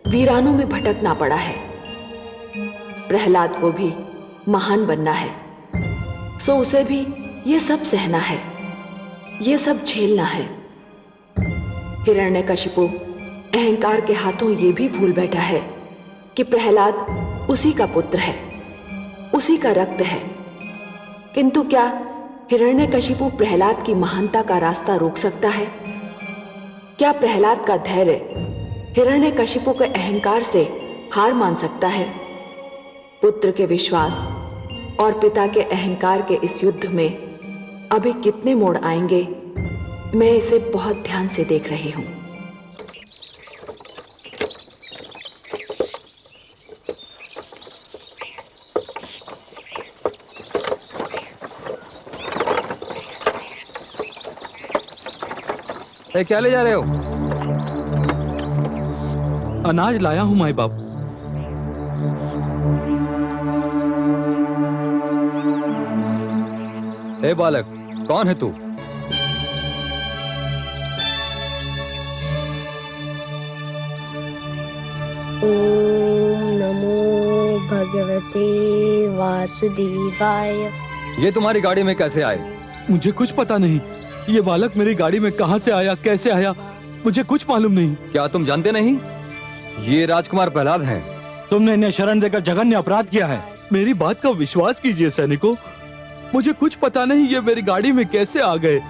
वीरानों में भटकना पड़ा है। प्रहलाद को भी महान बनना है, सो उसे भी ये सब सहना है, ये सब झेलना है। हिरण्यकशिपु अहंकार के हाथों ये भी भूल बैठा है कि प्रहलाद उसी का पुत्र है, उसी का रक्त है। किंतु क्या हिरण्यकशिपु प्रहलाद की महानता का रास्ता रोक सकता है? क्या प्रहलाद का धैर्य हिरण्यकशिपु के अहंकार से हार मान सकता है? पुत्र के विश्वास और पिता के अहंकार के इस युद्ध में अभी कितने मोड़ आएंगे, मैं इसे बहुत ध्यान से देख रही हूं। क्या ले जा रहे हो? अनाज लाया हूं माई बाप। ए बालक, कौन है तू? ओम नमो भगवते वासुदेवाय। ये तुम्हारी गाड़ी में कैसे आए? मुझे कुछ पता नहीं। ये बालक मेरी गाड़ी में कहां से आया, कैसे आया, मुझे कुछ मालूम नहीं। क्या तुम जानते नहीं? ये राजकुमार प्रहलाद हैं। तुमने इन्हें शरण देकर जघन्य अपराध किया है। मेरी बात का विश्वास कीजिए सैनिकों, मुझे कुछ पता नहीं ये मेरी गाड़ी में कैसे आ गए।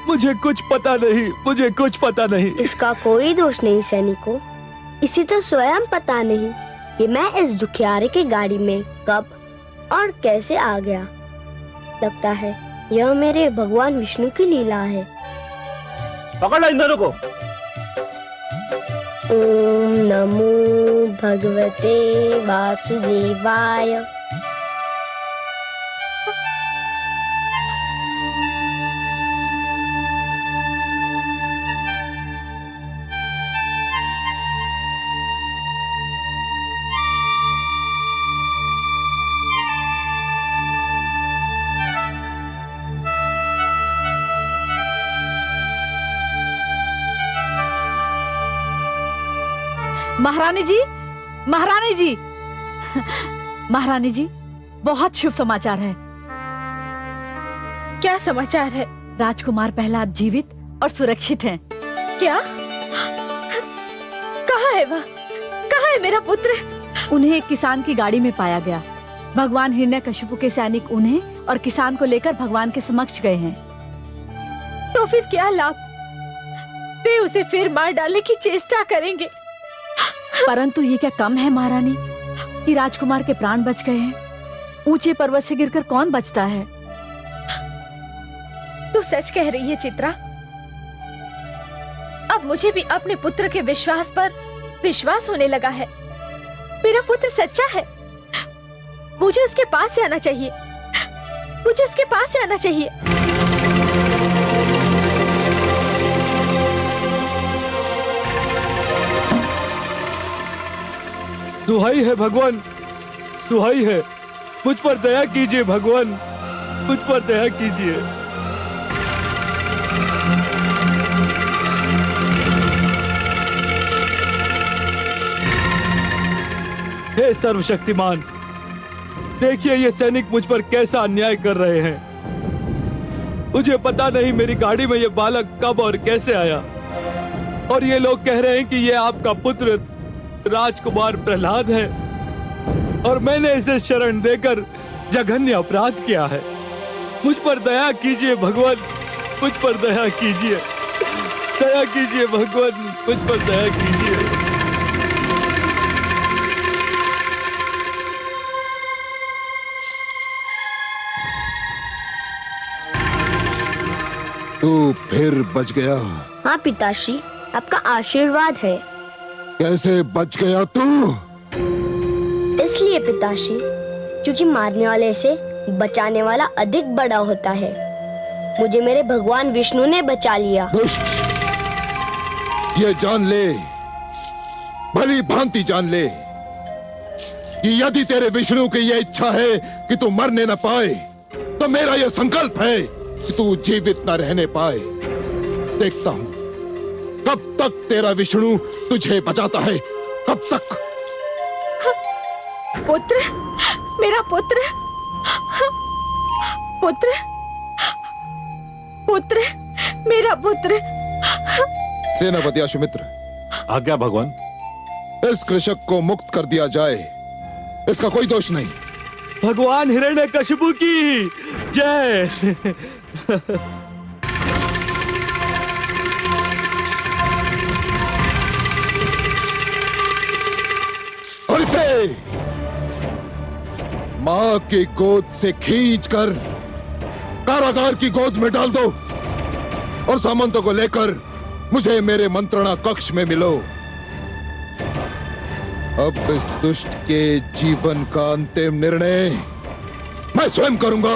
मुझे कुछ पता नहीं, मुझे कुछ पता नहीं। इसका कोई दोष नहीं सैनिकों, इसे तो स्वयं पता नहीं कि मैं इस दुखियारे की गाड़ी में कब और कैसे आ गया। लगता है यह मेरे भगवान विष्णु की लीला है। पकड़ लो इन दोनों को। ओम नमो भगवते वासुदेवाय। महारानी जी, महारानी जी, महारानी जी, बहुत शुभ समाचार है। क्या समाचार है? राजकुमार प्रहलाद जीवित और सुरक्षित हैं। क्या? कहाँ है वह? कहाँ है मेरा पुत्र? उन्हें एक किसान की गाड़ी में पाया गया। भगवान हिरण्यकशिपु के सैनिक उन्हें और किसान को लेकर भगवान के समक्ष गए हैं। तो फिर क्या लाभ? वे उसे फिर मार डालने की चेष्टा करेंगे। परंतु ये क्या कम है महारानी कि राजकुमार के प्राण बच गए हैं। ऊंचे पर्वत से गिरकर कौन बचता है? तू सच कह रही है चित्रा। अब मुझे भी अपने पुत्र के विश्वास पर विश्वास होने लगा है। मेरा पुत्र सच्चा है। मुझे उसके पास जाना चाहिए, मुझे उसके पास जाना चाहिए। दुहाई है भगवान, दुहाई है, मुझ पर दया कीजिए भगवान, मुझ पर दया कीजिए। हे सर्वशक्तिमान, देखिए ये सैनिक मुझ पर कैसा अन्याय कर रहे हैं। मुझे पता नहीं मेरी गाड़ी में ये बालक कब और कैसे आया, और ये लोग कह रहे हैं कि ये आपका पुत्र राजकुमार प्रहलाद है और मैंने इसे शरण देकर जघन्य अपराध किया है। मुझ पर दया कीजिए भगवान, मुझ पर दया कीजिए, दया कीजिए भगवान, मुझ पर दया कीजिए। तू फिर बच गया। हाँ पिताश्री, आपका आशीर्वाद है। कैसे बच गया तू? इसलिए पिताश्री, क्योंकि मारने वाले से बचाने वाला अधिक बड़ा होता है। मुझे मेरे भगवान विष्णु ने बचा लिया। दुष्ट, ये जान ले, भली भांति जान ले कि यदि तेरे विष्णु की यह इच्छा है कि तू मरने न पाए, तो मेरा यह संकल्प है कि तू जीवित न रहने पाए। देखता हूं कब तक तेरा विष्णु तुझे बचाता है, कब कब तक? पुत्र, मेरा पुत्र, पुत्र, पुत्र, मेरा पुत्र। सेनापति अश्वमित्र, आज्ञा भगवान। इस कृषक को मुक्त कर दिया जाए, इसका कोई दोष नहीं। भगवान हिरण्यकशिपु की जय। और इसे मां की गोद से खींचकर कारागार की गोद में डाल दो और सामंतों को लेकर मुझे मेरे मंत्रणा कक्ष में मिलो। अब इस दुष्ट के जीवन का अंतिम निर्णय मैं स्वयं करूंगा।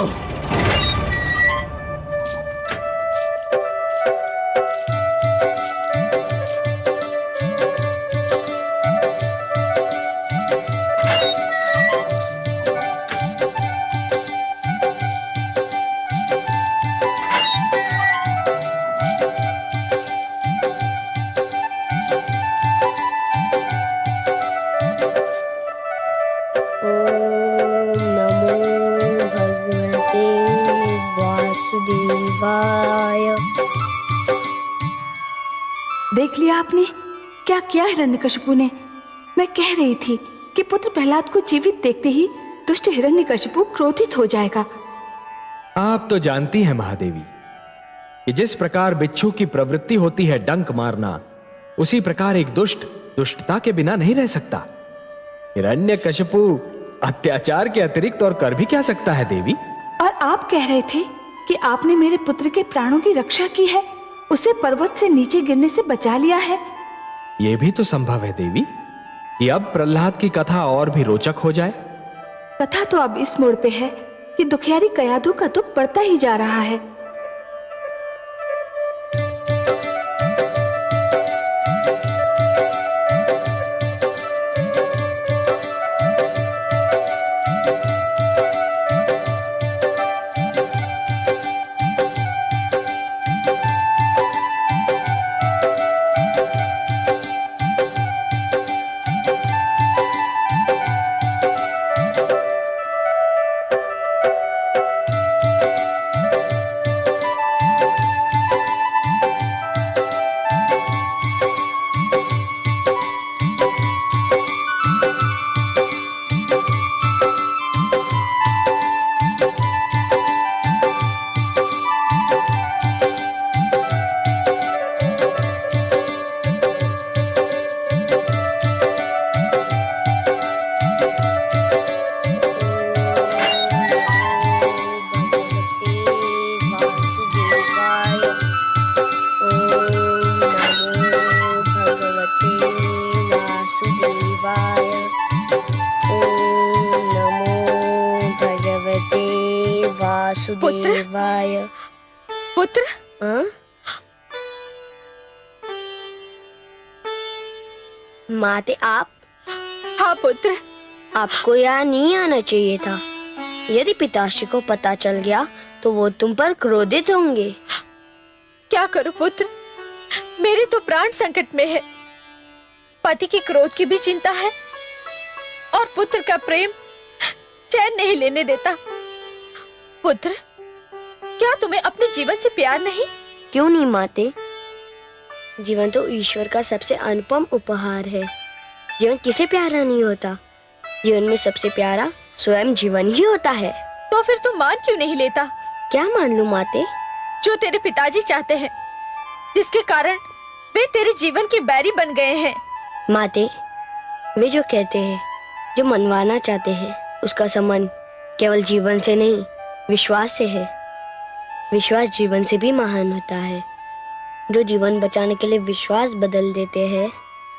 देख लिया आपने क्या किया हिरण्यकशिपु ने। मैं कह रही थी कि पुत्र प्रहलाद को जीवित देखते ही दुष्ट हिरण्यकशिपु क्रोधित हो जाएगा। आप तो जानती हैं महादेवी कि जिस प्रकार बिच्छू की प्रवृत्ति होती है डंक मारना, उसी प्रकार एक दुष्ट दुष्टता के बिना नहीं रह सकता। हिरण्यकशिपु अत्याचार के अतिरिक्त और कर भी क्या सकता है देवी? और आप कह रहे थे कि आपने मेरे पुत्र के प्राणों की रक्षा की है, उसे पर्वत से नीचे गिरने से बचा लिया है। यह भी तो संभव है देवी कि अब प्रहलाद की कथा और भी रोचक हो जाए। कथा तो अब इस मोड़ पे है कि दुखियारी कयाधु का दुख बढ़ता ही जा रहा है। वासुदेवाय। पुत्र, माते आप? हाँ पुत्र। आपको यहाँ नहीं आना चाहिए था। यदि पिताश्री को पता चल गया तो वो तुम पर क्रोधित होंगे। क्या करूं पुत्र, मेरे तो प्राण संकट में है। पति की क्रोध की भी चिंता है और पुत्र का प्रेम चैन नहीं लेने देता। पुत्र, क्या तुम्हें अपने जीवन से प्यार नहीं? क्यों नहीं माते, जीवन तो ईश्वर का सबसे अनुपम उपहार है। जीवन किसे प्यारा नहीं होता। जीवन में सबसे प्यारा स्वयं जीवन ही होता है। तो फिर तुम मान क्यों नहीं लेता? क्या मान लूं माते? जो तेरे पिताजी चाहते हैं, जिसके कारण वे तेरे जीवन के बैरी बन गए हैं। माते, वे जो कहते हैं, जो मनवाना चाहते हैं, उसका संबंध केवल जीवन से नहीं विश्वास से है। विश्वास जीवन से भी महान होता है। जो जीवन बचाने के लिए विश्वास बदल देते हैं,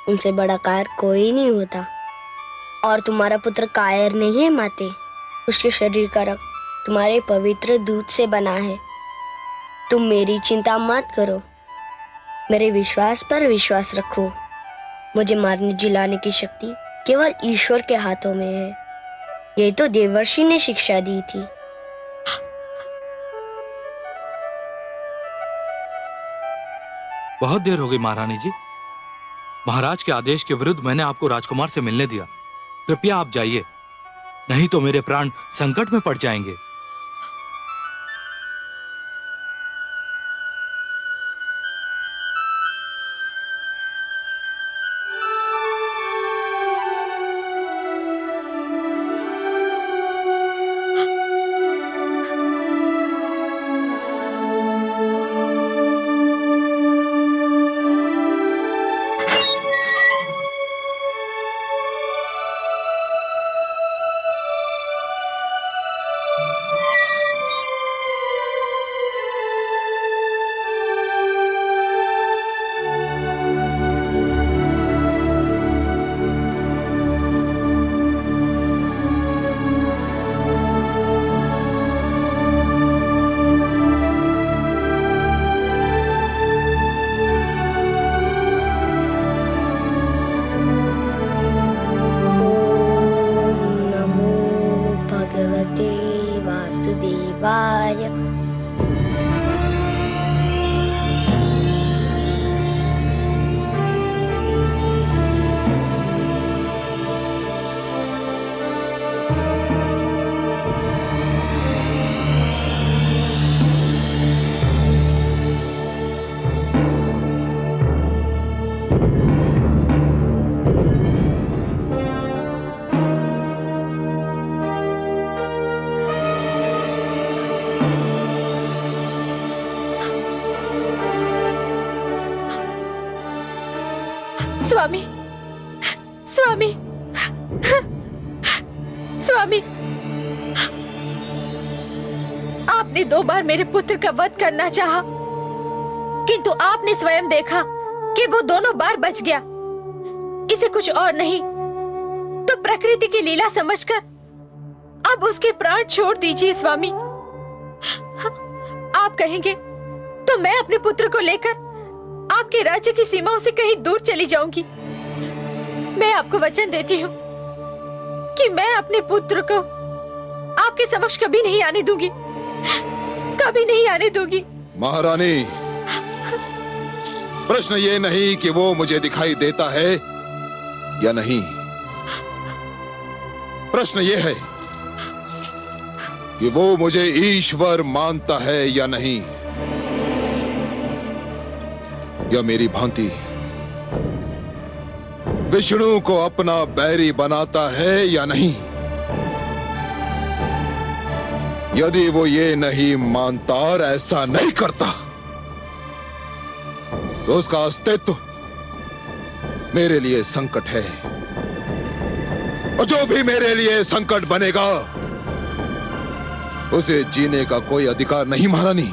उनसे बड़ा कायर कोई नहीं होता। और तुम्हारा पुत्र कायर नहीं है माते। उसके शरीर का रक्त तुम्हारे पवित्र दूध से बना है। तुम मेरी चिंता मत करो, मेरे विश्वास पर विश्वास रखो। मुझे मारने जिलाने की शक्ति केवल ईश्वर के हाथों में है। यही तो देवर्षि ने शिक्षा दी थी। बहुत देर हो गई महारानी जी, महाराज के आदेश के विरुद्ध मैंने आपको राजकुमार से मिलने दिया। कृपया आप जाइए, नहीं तो मेरे प्राण संकट में पड़ जाएंगे। स्वामी, स्वामी, स्वामी, आपने 2 बार मेरे पुत्र का वध करना चाहा, किंतु आपने स्वयं देखा कि वो दोनों बार बच गया। इसे कुछ और नहीं तो प्रकृति की लीला समझकर अब उसके प्राण छोड़ दीजिए स्वामी। आप कहेंगे तो मैं अपने पुत्र को लेकर आपके राज्य की सीमाओं से कहीं दूर चली जाऊंगी। मैं आपको वचन देती हूँ कि मैं अपने पुत्र को आपके समक्ष कभी नहीं आने दूंगी, कभी नहीं आने दूंगी। महारानी, प्रश्न ये नहीं कि वो मुझे दिखाई देता है या नहीं, प्रश्न ये है कि वो मुझे ईश्वर मानता है या नहीं, या मेरी भांति विष्णु को अपना बैरी बनाता है या नहीं। यदि वो ये नहीं मानता और ऐसा नहीं करता तो उसका अस्तित्व मेरे लिए संकट है, और जो भी मेरे लिए संकट बनेगा उसे जीने का कोई अधिकार नहीं। महारानी,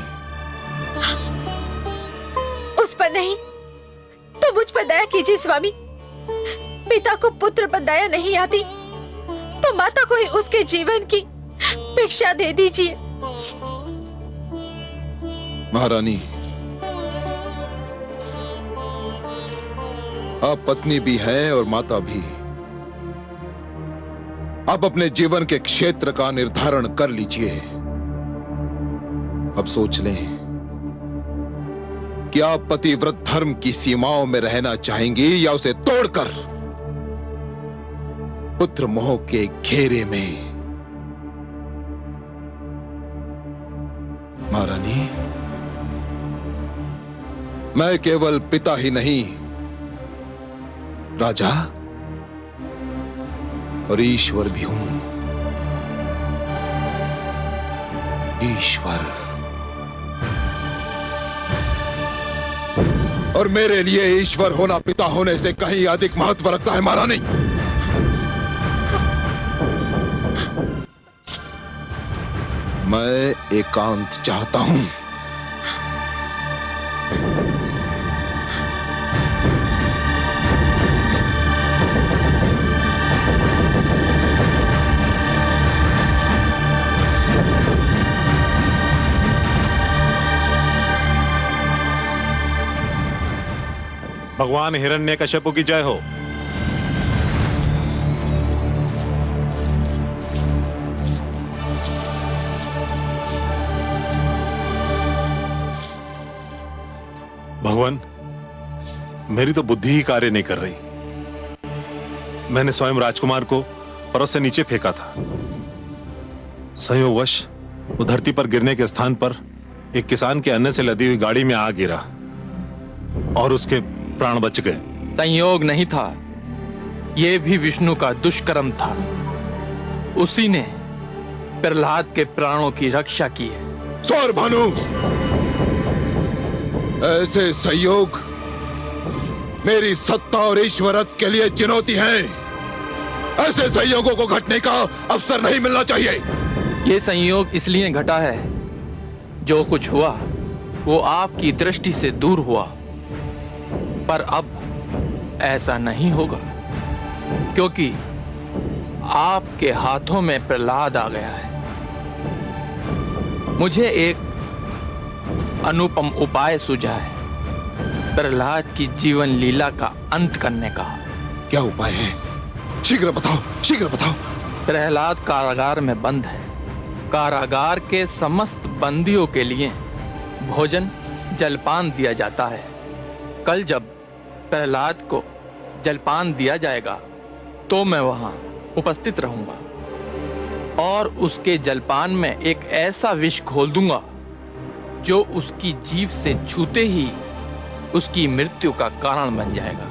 उस पर नहीं तो मुझ पर दया कीजिए स्वामी। पिता को पुत्र पर दया नहीं आती तो माता को ही उसके जीवन की भिक्षा दे दीजिए। महारानी, आप पत्नी भी हैं और माता भी। आप अपने जीवन के क्षेत्र का निर्धारण कर लीजिए। अब सोच लें कि आप पतिव्रत धर्म की सीमाओं में रहना चाहेंगी या उसे तोड़कर पुत्र मोह के घेरे में। महारानी, मैं केवल पिता ही नहीं, राजा और ईश्वर भी हूं। ईश्वर, और मेरे लिए ईश्वर होना पिता होने से कहीं अधिक महत्व रखता है। महारानी, मैं एकांत चाहता हूं। भगवान हिरण्यकश्यप की जय हो। भगवान, मेरी तो बुद्धि ही कार्य नहीं कर रही। मैंने स्वयं राजकुमार को परस से नीचे फेंका था। संयोगवश वो धरती पर गिरने के स्थान पर एक किसान के अन्न से लदी हुई गाड़ी में आ गिरा और उसके प्राण बच गए। संयोग नहीं था, यह भी विष्णु का दुष्कर्म था। उसी ने प्रहलाद के प्राणों की रक्षा की है। सौरभानु, ऐसे संयोग मेरी सत्ता और ईश्वरत्व के लिए चुनौती है। ऐसे संयोगों को घटने का अवसर नहीं मिलना चाहिए। ये संयोग इसलिए घटा है, जो कुछ हुआ वो आपकी दृष्टि से दूर हुआ, पर अब ऐसा नहीं होगा, क्योंकि आपके हाथों में प्रहलाद आ गया है। मुझे एक अनुपम उपाय सूझा है प्रहलाद की जीवन लीला का अंत करने का। क्या उपाय है? शीघ्र बताओ, शीघ्र बताओ। प्रहलाद कारागार में बंद है। कारागार के समस्त बंदियों के लिए भोजन जलपान दिया जाता है। कल जब प्रहलाद को जलपान दिया जाएगा तो मैं वहां उपस्थित रहूंगा और उसके जलपान में एक ऐसा विष घोल दूंगा जो उसकी जीभ से छूते ही उसकी मृत्यु का कारण बन जाएगा।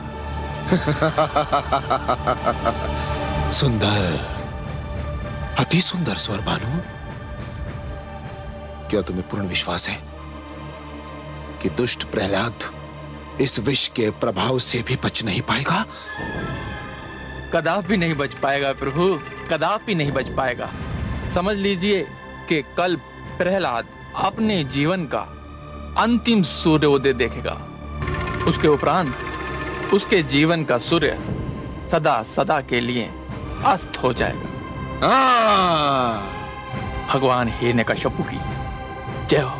सुंदर, अति सुंदर सौरभानु। क्या तुम्हें पूर्ण विश्वास है कि दुष्ट प्रहलाद इस विष के प्रभाव से भी बच नहीं पाएगा? कदापि नहीं बच पाएगा प्रभु, कदापि नहीं बच पाएगा। समझ लीजिए कि कल प्रहलाद अपने जीवन का अंतिम सूर्योदय देखेगा। उसके उपरांत उसके जीवन का सूर्य सदा सदा के लिए अस्त हो जाएगा। भगवान हिरण्यकश्यपु की जय हो।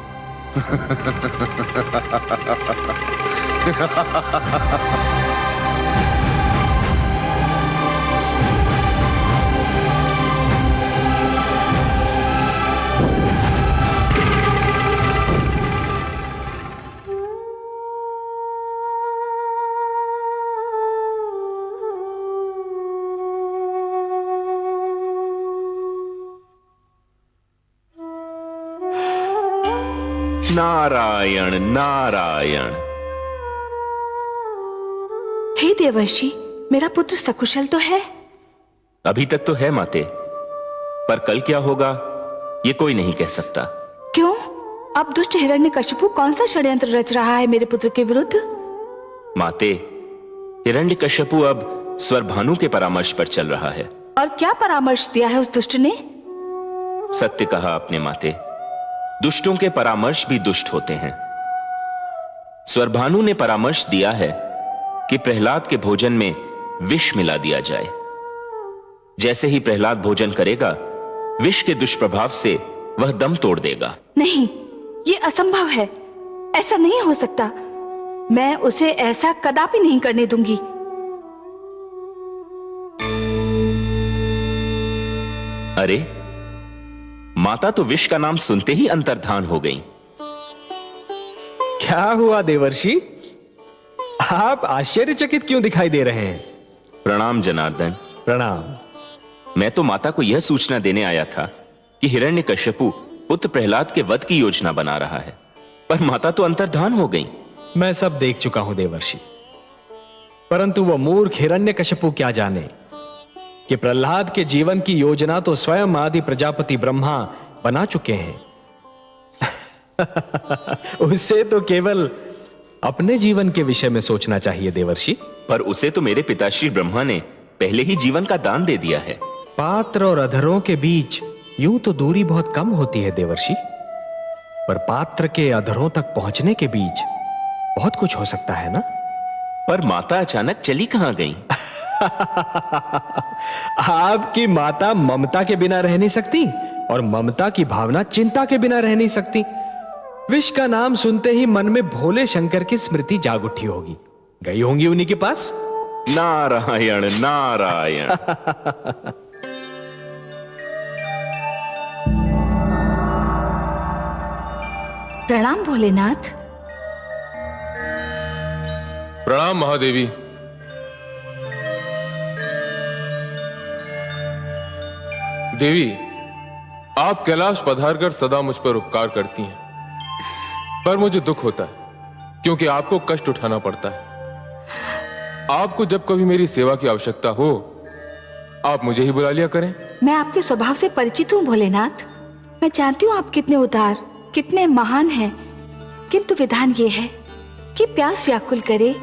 नारायण नारायण। हे देवर्षि, मेरा पुत्र सकुशल तो है? अभी तक तो है माते, पर कल क्या होगा ये कोई नहीं कह सकता। क्यों? अब दुष्ट हिरण्यकशिपु कौन सा षड्यंत्र रच रहा है मेरे पुत्र के विरुद्ध? माते, हिरण्यकश्यपु अब स्वरभानु के परामर्श पर चल रहा है। और क्या परामर्श दिया है उस दुष्ट ने? सत्य कहा आपने माते, दुष्टों के परामर्श भी दुष्ट होते हैं। स्वरभानु ने परामर्श दिया है कि प्रहलाद के भोजन में विष मिला दिया जाए। जैसे ही प्रहलाद भोजन करेगा, विष के दुष्प्रभाव से वह दम तोड़ देगा। नहीं, ये असंभव है। ऐसा नहीं हो सकता। मैं उसे ऐसा कदापि नहीं करने दूंगी। अरे, माता तो विष का नाम सुनते ही अंतर्धान हो गई। क्या हुआ देवर्षि? आप आश्चर्यचकित क्यों दिखाई दे रहे हैं? प्रणाम जनार्दन। प्रणाम। मैं तो माता को यह सूचना देने आया था कि हिरण्यकश्यपु पुत्र प्रहलाद के वध की योजना बना रहा है, पर माता तो अंतर्धान हो गई। मैं सब देख चुका हूं देवर्षि, परंतु वह मूर्ख हिरण्यकश्यपु क्या जाने कि प्रहलाद के जीवन की योजना तो स्वयं आदि प्रजापति ब्रह्मा बना चुके हैं। उससे तो केवल अपने जीवन के विषय में सोचना चाहिए देवर्षि। पर उसे तो मेरे पिताश्री ब्रह्मा ने पहले ही जीवन का दान दे दिया है। पात्र और अधरों के बीच यूं तो दूरी बहुत कम होती है देवर्षि, पर पात्र के अधरों तक पहुंचने के बीच बहुत कुछ हो सकता है ना। पर माता अचानक चली कहां गई? आपकी माता ममता के बिना रह नहीं सकती, और ममता की भावना चिंता के बिना रह नहीं सकती। विष का नाम सुनते ही मन में भोले शंकर की स्मृति जाग उठी होगी। गई होंगी उन्हीं के पास। नारायण नारायण। प्रणाम भोलेनाथ। प्रणाम महादेवी। देवी, आप कैलाश पधारकर सदा मुझ पर उपकार करती हैं, पर मुझे दुख होता है क्योंकि आपको कष्ट उठाना पड़ता है। आपको जब कभी मेरी सेवा की आवश्यकता हो, आप मुझे ही बुला लिया करें। मैं आपके स्वभाव से परिचित हूँ भोलेनाथ। मैं जानती हूँ आप कितने उदार, कितने महान हैं, किंतु विधान ये है कि प्यास व्याकुल करे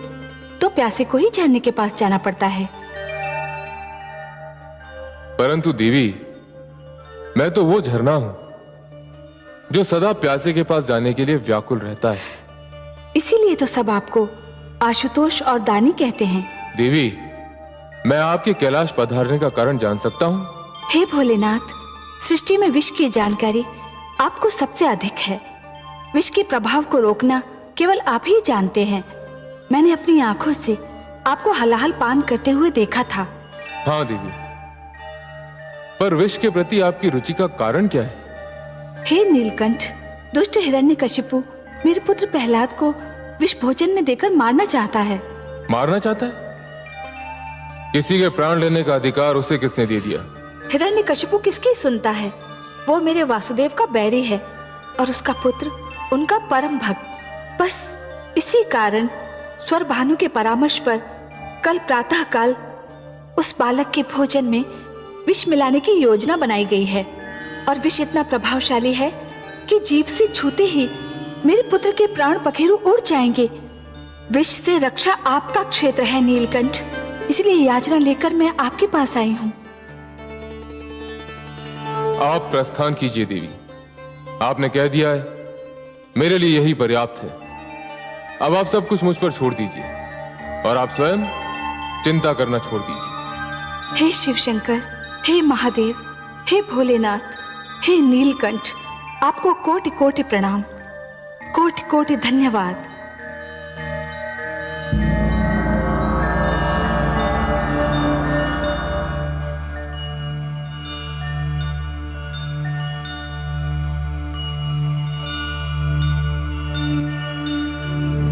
तो प्यासे को ही झरने के पास जाना पड़ता है। परंतु देवी, मैं तो वो झरना हूं जो सदा प्यासे के पास जाने के लिए व्याकुल रहता है। इसीलिए तो सब आपको आशुतोष और दानी कहते हैं। देवी, मैं आपके कैलाश पधारने का कारण जान सकता हूं? हे भोलेनाथ, सृष्टि में विष की जानकारी आपको सबसे अधिक है। विष के प्रभाव को रोकना केवल आप ही जानते हैं। मैंने अपनी आंखों से आपको हलाहल पान करते हुए देखा था। हाँ देवी, पर विष के प्रति आपकी रुचि का कारण क्या है? हे नीलकंठ, दुष्ट हिरण्यकशिपु मेरे पुत्र प्रहलाद को विष भोजन में देकर मारना चाहता है। मारना चाहता है? किसी के प्राण लेने का अधिकार उसे किसने दे दिया? हिरण्यकशिपु किसकी सुनता है? वो मेरे वासुदेव का बैरी है और उसका पुत्र उनका परम भक्त। बस इसी कारण स्वर भानु के परामर्श पर कल प्रातः काल उस बालक के भोजन में विष मिलाने की योजना बनाई गई है। और विष इतना प्रभावशाली है कि जीभ से छूते ही मेरे पुत्र के प्राण पखेरु उड़ जाएंगे। विष से रक्षा आपका क्षेत्र है नीलकंठ, इसलिए याचना लेकर मैं आपके पास आई हूँ। आप प्रस्थान कीजिए देवी, आपने कह दिया है, मेरे लिए यही पर्याप्त है। अब आप सब कुछ मुझ पर छोड़ दीजिए और आप स्वयं चिंता करना छोड़ दीजिए। हे शिव शंकर, हे महादेव, हे भोलेनाथ, हे नीलकंठ, आपको कोटि कोटि प्रणाम, कोटि कोटि धन्यवाद।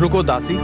रुको दासी,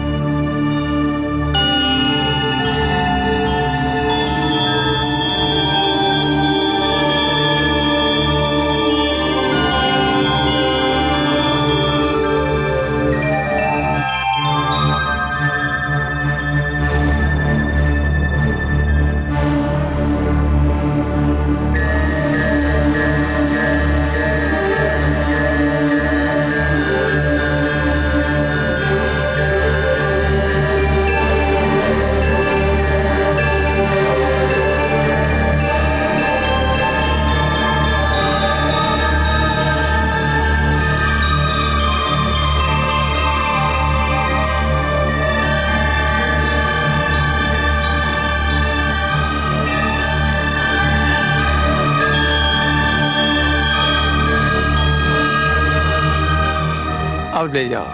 अब ले जाओ।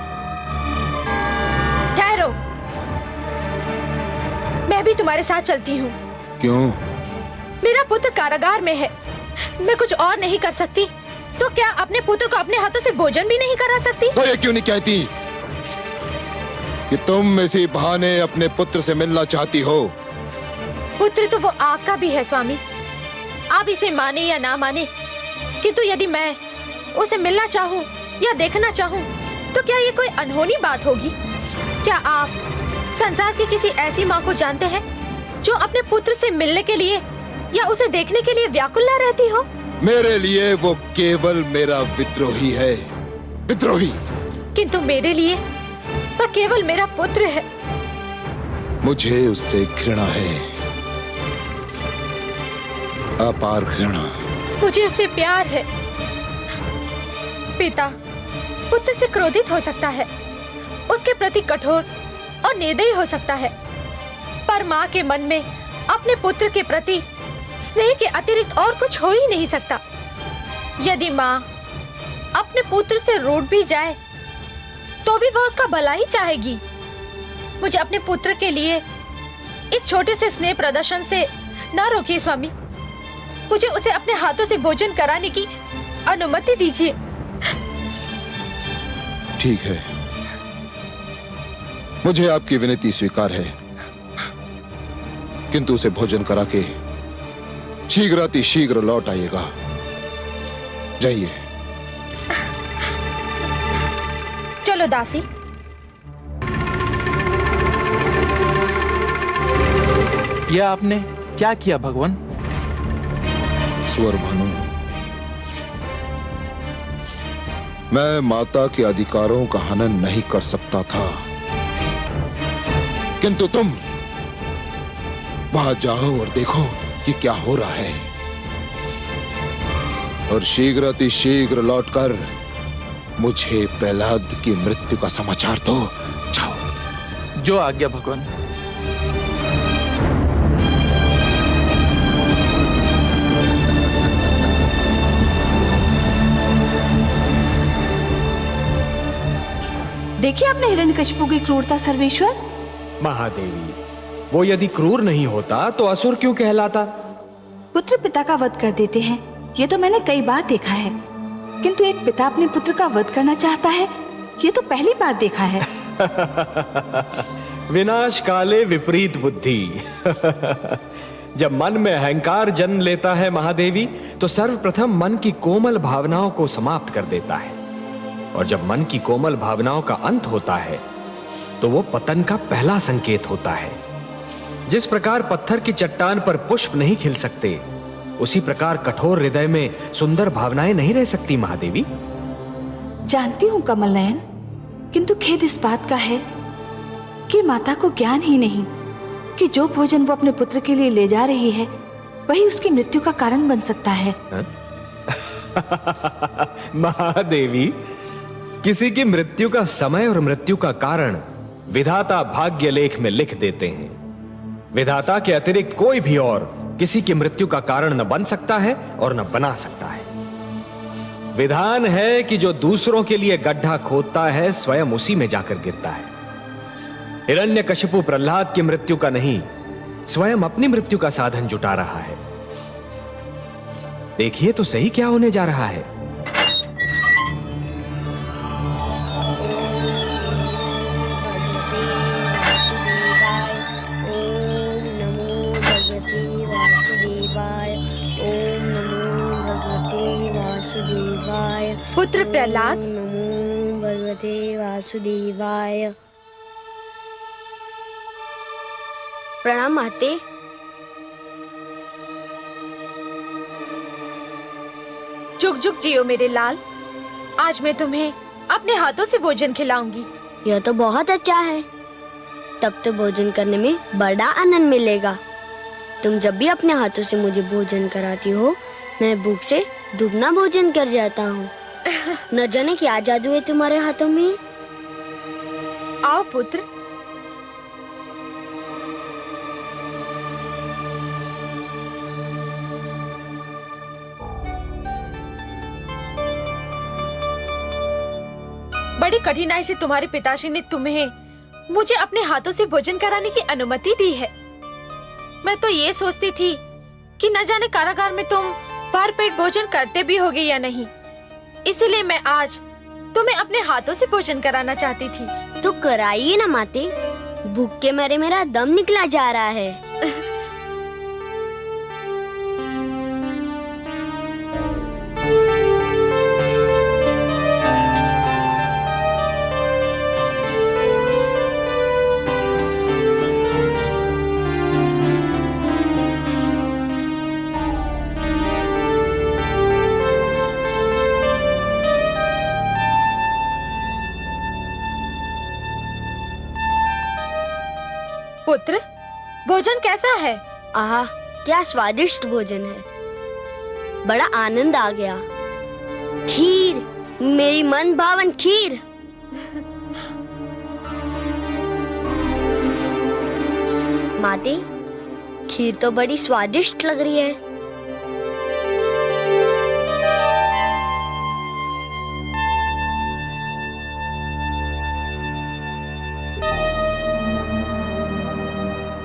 ठहरो, मैं भी तुम्हारे साथ चलती हूँ। क्यों? मेरा पुत्र कारागार में है, मैं कुछ और नहीं कर सकती तो क्या अपने पुत्र को अपने हाथों से भोजन भी नहीं करा सकती? तो ये क्यों नहीं कहती कि तुम इसी बहाने अपने पुत्र से मिलना चाहती हो? पुत्र तो वो आपका भी है स्वामी, आप इसे माने या ना माने, किंतु यदि मैं उसे मिलना चाहूँ या देखना चाहूँ तो क्या ये कोई अनहोनी बात होगी? क्या आप संसार की किसी ऐसी माँ को जानते हैं जो अपने पुत्र से मिलने के लिए या उसे देखने के लिए व्याकुल न रहती हो? मेरे लिए वो केवल मेरा विद्रोही है, विद्रोही। किंतु मेरे लिए तो केवल मेरा पुत्र है। मुझे उससे घृणा है, अपार घृणा। मुझे उससे प्यार है। पिता पुत्र से क्रोधित हो सकता है, उसके प्रति कठोर और निर्दयी हो सकता है, पर माँ के मन में अपने पुत्र के प्रति स्नेह के अतिरिक्त और कुछ हो ही नहीं सकता। यदि माँ अपने पुत्र से रूठ भी जाए तो भी वह उसका भला ही चाहेगी। मुझे अपने पुत्र के लिए इस छोटे से स्नेह प्रदर्शन से न रोकिए स्वामी, मुझे उसे अपने हाथों से भोजन कराने की अनुमति दीजिए। ठीक है, मुझे आपकी विनती स्वीकार है, किंतु उसे भोजन करा के शीघ्र लौट आइएगा। जाइए। चलो दासी। यह आपने क्या किया भगवान? स्वर भानु, मैं माता के अधिकारों का हनन नहीं कर सकता था, किंतु तुम वहां जाओ और देखो कि क्या हो रहा है, और शीघ्र लौटकर मुझे प्रहलाद की मृत्यु का समाचार दो। जाओ। जो आज्ञा भगवान। देखिए आपने हिरण्यकशिपु की क्रूरता सर्वेश्वर। महादेवी, वो यदि क्रूर नहीं होता तो असुर क्यों कहलाता? पुत्र पिता का वध कर देते हैं, ये तो मैंने कई बार देखा है, किंतु एक पिता अपने पुत्र का वध करना चाहता है, ये तो पहली बार देखा है। विनाश काले विपरीत बुद्धि। जब मन में अहंकार जन्म लेता है महादेवी, तो सर्वप्रथम मन की कोमल भावनाओं को समाप्त कर देता है, और जब मन की कोमल भावनाओं का अंत होता है तो वो पतन का पहला संकेत होता है। जिस प्रकार पत्थर की चट्टान पर पुष्प नहीं खिल सकते, उसी प्रकार कठोर हृदय में सुंदर भावनाएं नहीं रह सकती महादेवी। जानती हूँ कमल नयन, किंतु खेद इस बात का है कि माता को ज्ञान ही नहीं कि जो भोजन वो अपने पुत्र के लिए ले जा रही है वही उसकी मृत्यु का कारण बन सकता है। महादेवी, किसी की मृत्यु का समय और मृत्यु का कारण विधाता भाग्य लेख में लिख देते हैं। विधाता के अतिरिक्त कोई भी और किसी की मृत्यु का कारण न बन सकता है और न बना सकता है। विधान है कि जो दूसरों के लिए गड्ढा खोदता है स्वयं उसी में जाकर गिरता है। हिरण्यकशिपु प्रहलाद की मृत्यु का नहीं, स्वयं अपनी मृत्यु का साधन जुटा रहा है। देखिए तो सही क्या होने जा रहा है। पुत्र प्रहलाद, नमो भगवते वासुदेवाय। प्रणाम माते। जुग जुग जियो मेरे लाल। आज मैं तुम्हें अपने हाथों से भोजन खिलाऊंगी। यह तो बहुत अच्छा है, तब तो भोजन करने में बड़ा आनंद मिलेगा। तुम जब भी अपने हाथों से मुझे भोजन कराती हो, मैं भूख से दुगना भोजन कर जाता हूँ। न जाने क्या जादू है तुम्हारे हाथों में। आओ पुत्र। बड़ी कठिनाई से तुम्हारे पिताश्री ने तुम्हें मुझे अपने हाथों से भोजन कराने की अनुमति दी है। मैं तो ये सोचती थी कि न जाने कारागार में तुम भर पेट भोजन करते भी होगे या नहीं, इसीलिए मैं आज तुम्हें अपने हाथों से भोजन कराना चाहती थी। तो कराइए ना माते, भूख के मारे मेरा दम निकला जा रहा है। पुत्र, भोजन कैसा है? आहा, क्या स्वादिष्ट भोजन है। बड़ा आनंद आ गया। खीर, मेरी मन भावन खीर। माते, खीर तो बड़ी स्वादिष्ट लग रही है।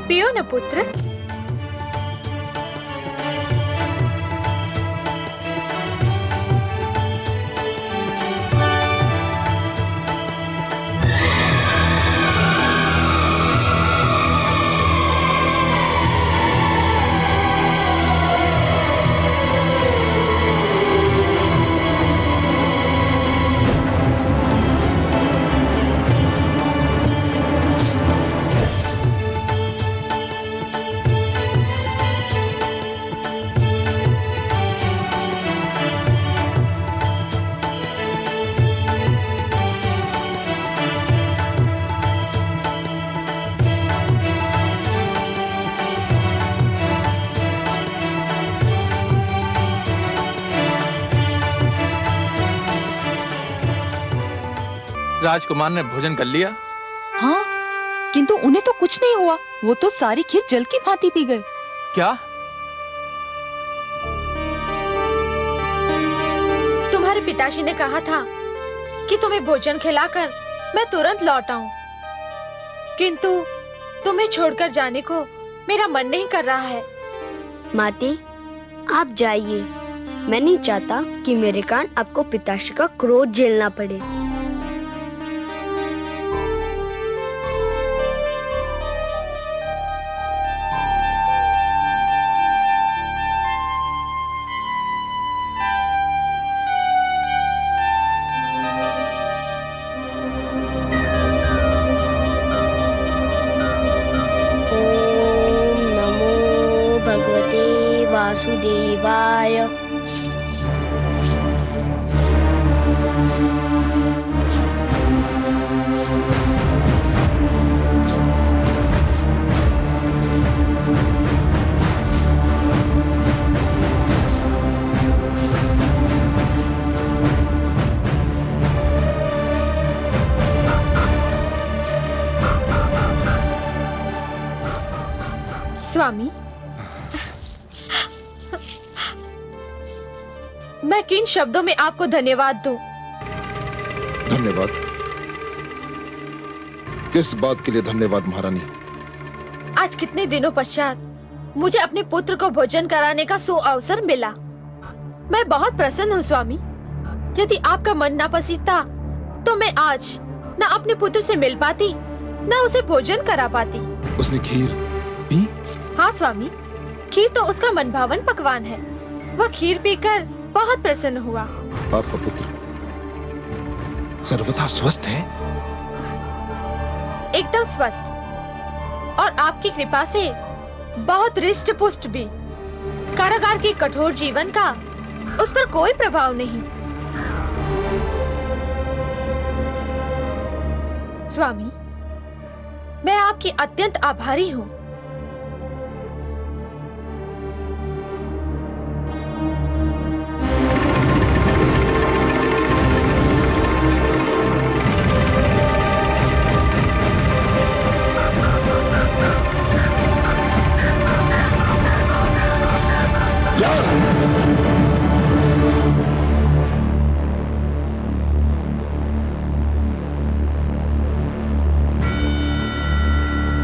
पियो न पुत्र। राजकुमार ने भोजन कर लिया? हाँ, किंतु उन्हें तो कुछ नहीं हुआ। वो तो सारी खीर जल की भांति पी गए। क्या? तुम्हारे पिताजी ने कहा था कि तुम्हें भोजन खिलाकर मैं तुरंत लौट आऊं, किंतु तुम्हें छोड़कर जाने को मेरा मन नहीं कर रहा है। माते, आप जाइए। मैं नहीं चाहता कि मेरे कारण आपको पिताश्री का क्रोध झेलना पड़े। ओम नमो भगवते वासुदेवाय। स्वामी, मैं किन शब्दों में आपको धन्यवाद दूं? धन्यवाद? किस बात के लिए धन्यवाद महारानी? आज कितने दिनों पश्चात मुझे अपने पुत्र को भोजन कराने का सुअवसर मिला। मैं बहुत प्रसन्न हूँ स्वामी। यदि आपका मन ना पसीजता तो मैं आज न अपने पुत्र से मिल पाती, न उसे भोजन करा पाती। उसने खीर पी? हाँ स्वामी, खीर तो उसका मनभावन पकवान है। वह खीर पीकर बहुत प्रसन्न हुआ। आपका पुत्र सर्वथा स्वस्थ है? एकदम स्वस्थ, और आपकी कृपा से बहुत हृष्ट पुष्ट भी। कारागार के कठोर जीवन का उस पर कोई प्रभाव नहीं। स्वामी, मैं आपकी अत्यंत आभारी हूँ।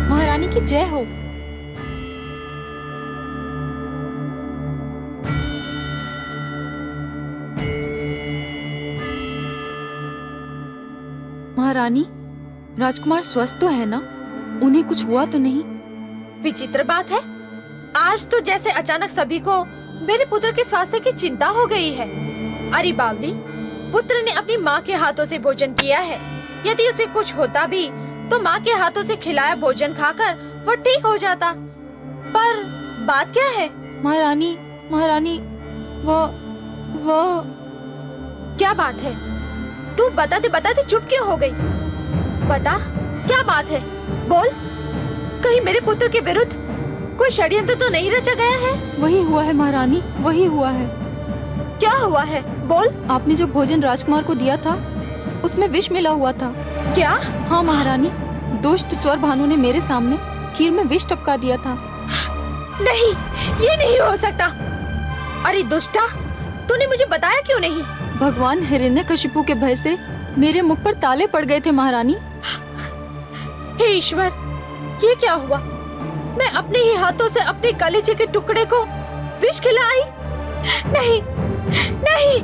महारानी की जय हो। महारानी, राजकुमार स्वस्थ तो है ना? उन्हें कुछ हुआ तो नहीं? विचित्र बात है, आज तो जैसे अचानक सभी को मेरे पुत्र के स्वास्थ्य की चिंता हो गई है। अरे बावली, पुत्र ने अपनी माँ के हाथों से भोजन किया है। यदि उसे कुछ होता भी तो माँ के हाथों से खिलाया भोजन खाकर वो ठीक हो जाता। पर बात क्या है? महारानी, महारानी, वो क्या बात है? तू बताते बताते चुप क्यों हो गई? बता, क्या बात है? बोल। कहीं मेरे पुत्र के विरुद्ध कोई षड्यंत्र तो नहीं रचा गया है? वही हुआ है महारानी, वही हुआ है। क्या हुआ है? बोल। आपने जो भोजन राजकुमार को दिया था उसमें विष मिला हुआ था। क्या? हाँ महारानी, दुष्ट स्वर भानु ने मेरे सामने खीर में विष टपका दिया था। नहीं, ये नहीं हो सकता। अरे दुष्टा, तूने मुझे बताया क्यों नहीं? भगवान हिरण्यकशिपु के भय से मेरे मुख पर ताले पड़ गए थे महारानी। हे ईश्वर, ये क्या हुआ? मैं अपने ही हाथों से अपने कलेजे के टुकड़े को विष खिलाई? नहीं, नहीं।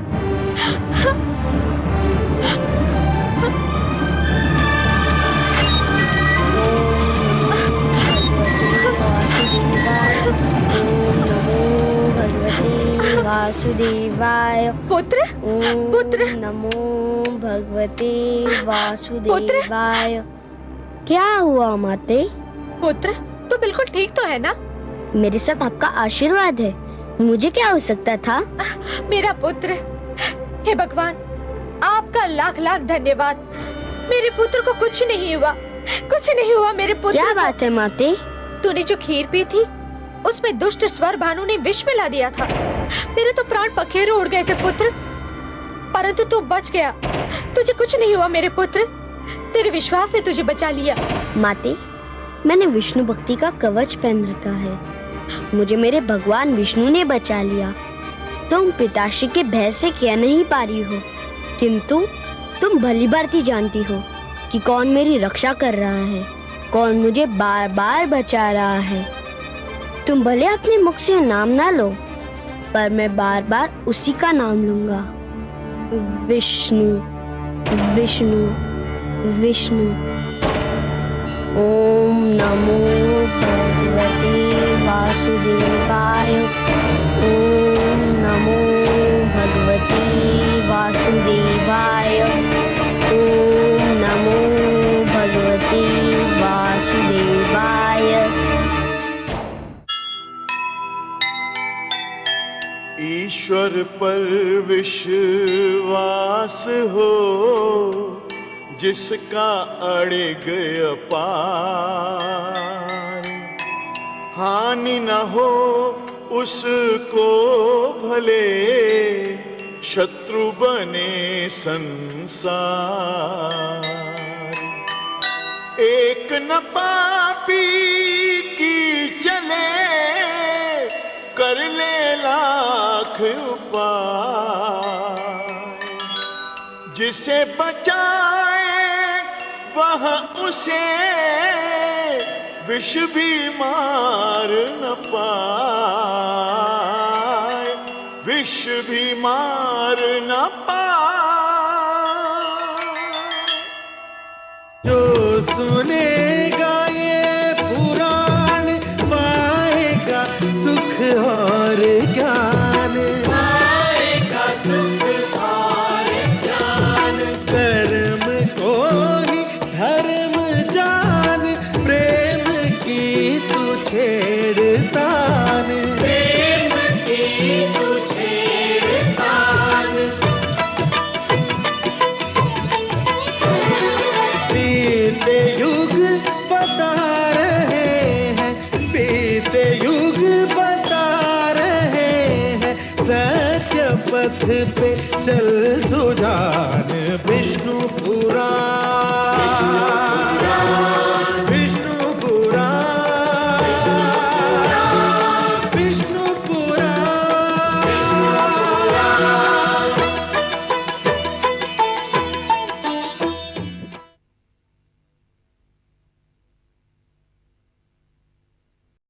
वासुदेवाय। पुत्र, पुत्र, नमो भगवते वासुदेवाय। क्या हुआ माते? पुत्र, तू बिल्कुल ठीक तो है ना? मेरे साथ आपका आशीर्वाद है, मुझे क्या हो सकता था? मेरा पुत्र, हे भगवान, आपका लाख लाख धन्यवाद। मेरे पुत्र को कुछ नहीं हुआ, कुछ नहीं हुआ मेरे पुत्र। क्या बात है माते? तूने जो खीर पी थी उसमें दुष्ट स्वर भानु ने विष मिला दिया था। मेरे तो प्राण पखेरु उड़ गए थे पुत्र, परंतु तू बच गया। तुझे कुछ नहीं हुआ मेरे पुत्र, तेरे विश्वास ने तुझे बचा लिया। माते, मैंने विष्णु भक्ति का कवच पहन रखा है। मुझे मेरे भगवान विष्णु ने बचा लिया। तुम पिताश्री के भय से कह नहीं पा रही हो, किंतु तुम भली भांति जानती हो कि कौन मेरी रक्षा कर रहा है, कौन मुझे बार बार बचा रहा है। तुम भले अपने मुख से नाम ना लो, पर मैं बार बार उसी का नाम लूंगा, विष्णु विष्णु विष्णु। ओम नमो भगवते वासुदेवाय। ओम नमो भगवते वासुदेवाय। ओम नमो भगवते वासुदेवाय। ईश्वर पर विश्वास हो, जिसका अड़िग अपार, हानि न हो उसको भले शत्रु बने संसार। एक न पापी की चले, कर ले लाख उपाय, जिसे बचाए वह उसे विष भी मार न पाए, विष भी मार न पाए। जो सुनेगा ये पुराण पाएगा सुख और ज्ञान, पाएगा सुख और ज्ञान। कर्म को ही धर्म जान, प्रेम की तू छेड़तान, प्रेम की तू छेड़तान। बीते युग बता रहे हैं, बीते युग बता रहे हैं, सत्य पथ पे चल सुजान। विष्णु पुराण